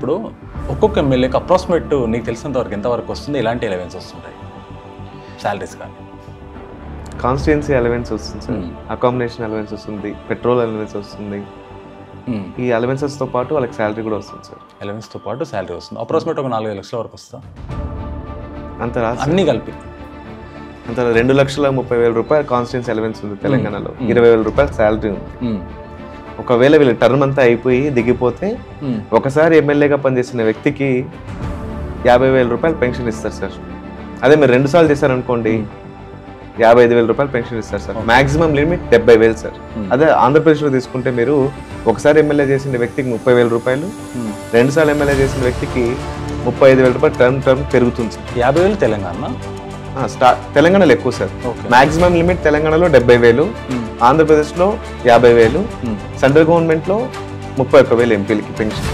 ఇప్పుడు ఒక్కొక్క ఎమ్మెల్యేకి అప్రాక్సిమేట్ నీకు తెలిసినంత వరకు ఎంతవరకు వస్తుంది, ఎలాంటి ఎలవెన్స్ వస్తుంటాయి శాలరీస్ కానీ? కాన్స్టిట్యుయెన్సీ అలవెన్స్ వస్తుంది సార్, అకామిడేషన్ అలవెన్స్ వస్తుంది, పెట్రోల్ అలవెన్స్ వస్తుంది. ఈ అలవెన్సెస్తో పాటు వాళ్ళకి శాలరీ కూడా వస్తుంది సార్. అలవెన్స్తో పాటు శాలరీ వస్తుంది. అప్రాక్సిమేట్ ఒక 4-5 లక్షల వరకు వస్తా అంత రాదు అన్నీ కలిపి. అంత 2,30,000 రూపాయలు కాన్స్టిట్యుయెన్సీ అలవెన్స్ ఉంది తెలంగాణలో. 20,000 రూపాయలు శాలరీ ఉంది. ఒకవేళ వీళ్ళ టర్మ్ అంతా అయిపోయి దిగిపోతే ఒకసారి ఎమ్మెల్యేగా పనిచేసిన వ్యక్తికి 50,000 రూపాయలు పెన్షన్ ఇస్తారు సార్. అదే మీరు 2 సార్లు చేశారనుకోండి 55,000 రూపాయలు పెన్షన్ ఇస్తారు సార్. Maximum limit 70,000 sir. అదే ఆంధ్రప్రదేశ్లో తీసుకుంటే మీరు ఒకసారి ఎమ్మెల్యే చేసిన వ్యక్తికి 30,000 రూపాయలు, 2 సార్లు ఎమ్మెల్యే చేసిన వ్యక్తికి 35,000 రూపాయలు టర్మ్ పెరుగుతుంది సార్. 50,000 తెలంగాణ, తెలంగాణలో ఎక్కువ సార్. మాక్సిమం లిమిట్ తెలంగాణలో 70,000, ఆంధ్రప్రదేశ్లో 50,000, సెంట్రల్ గవర్నమెంట్లో 31,000 ఎంపీలకి పెన్షన్.